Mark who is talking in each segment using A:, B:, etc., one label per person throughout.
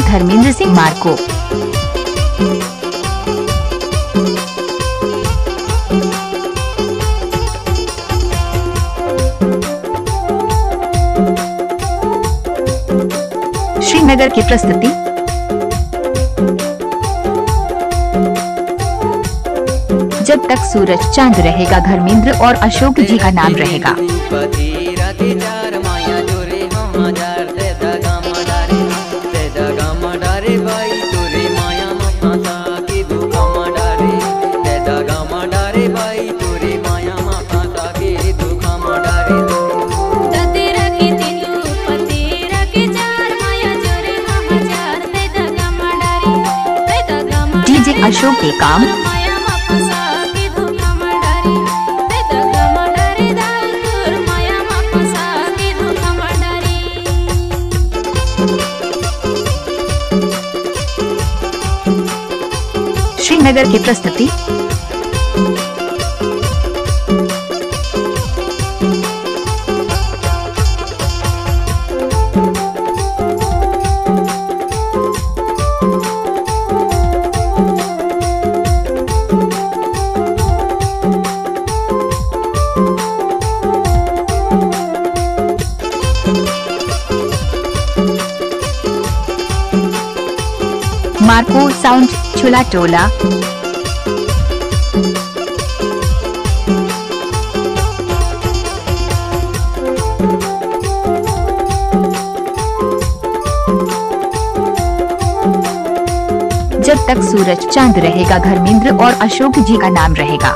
A: Dharmendra Singh Marco. Srinagar की प्रस्तुति। जब तक सूरज चांद रहेगा धर्मेंद्र और अशोक जी का नाम रहेगा। डीजे अशोक के काम। श्रीनगर की प्रस्तुति। मार्को साउंड छुला टोला। जब तक सूरज चांद रहेगा धर्मेंद्र और अशोक जी का नाम रहेगा।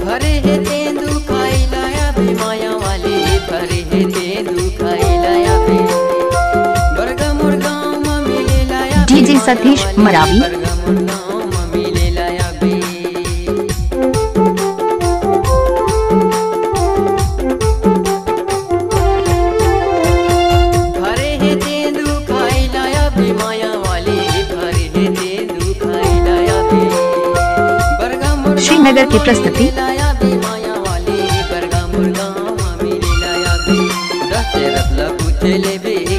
B: भरे है तेंदु खाई लाया बे माया वाले, भरे है तेंदु खाई लाया बे, बरगा मुर्गा मिले लाया।
A: डीजे सतीश मरावी। श्रीनगर की प्रस्तुति।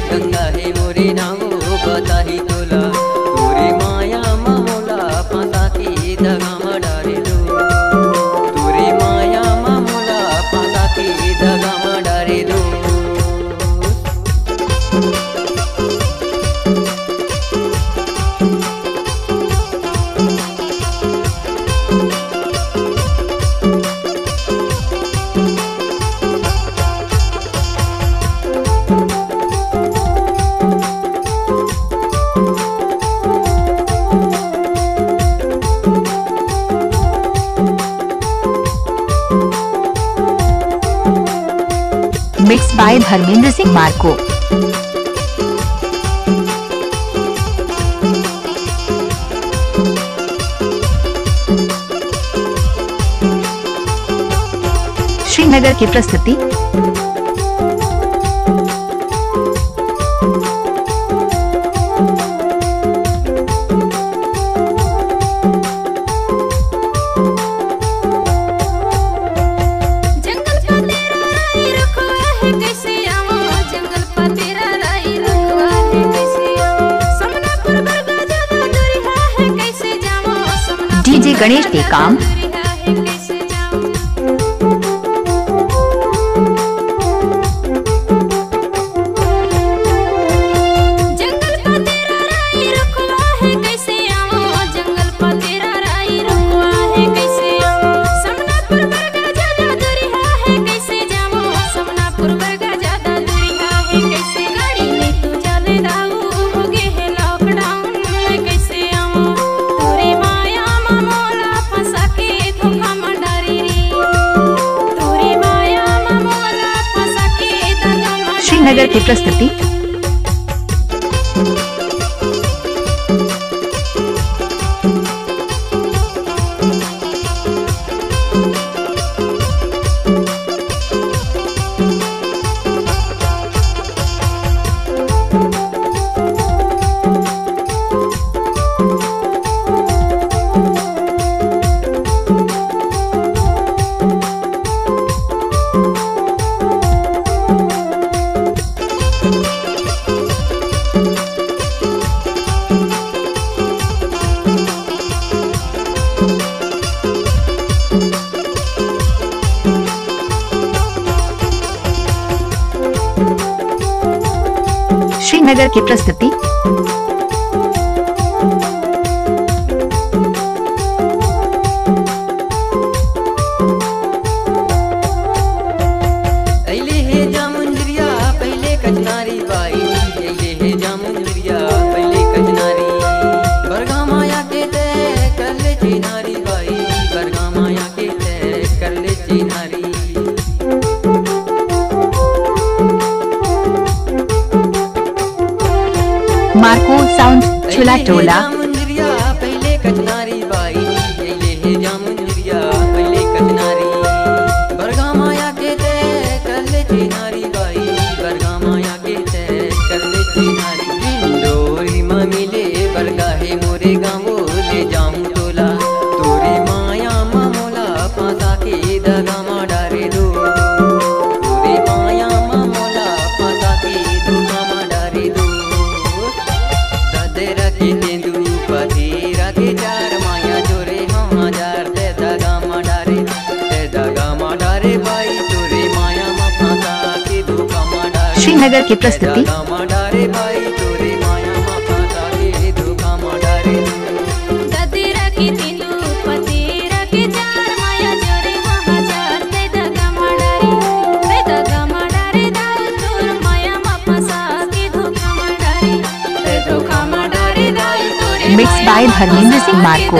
B: गंगा है मोरे नामो बताही तोला, तोरे माया मामोला पाता की दगा मडारे दो, तोरे माया मामोला पाता की दगा मडारे दो।
A: Mix by Dharmendra Singh Marco. Srinagar की प्रस्तुति। डीजे गणेश के काम। श्रीनगर की प्रस्तुति। श्रीनगर की प्रस्तुति। मार्को साउंड चुला टोला।
B: पहले कचनारी बाई ले जामुंदरिया पहले कचनारी बरगा माया के ते कर ले चिनारी बाई बरगा माया के ते कर ले चिनारी डोरी ममिले बरगा है मोरे गाँवो ले जाऊं तोला तोरी माया मामोला पासा के दगा मा डारे दो तोरी माया मामोला पासा के दगा मा डारे दो रखे तेंदू पतीरा के चार माया जोरे हजार ते दगा माडारे भाई तोरे माया माफाता के धोखा माडारे
A: श्रीनगर की प्रस्तुति।
B: माडारे भाई तोरे माया माफाता के धोखा माडारे
C: ददेरा के तेंदू पतीरा के चार माया जोरे हजार ते दगा माडारे दाल तोर माया माफासा के धोखा माडारे
A: mix by Dharmendra Singh Marco.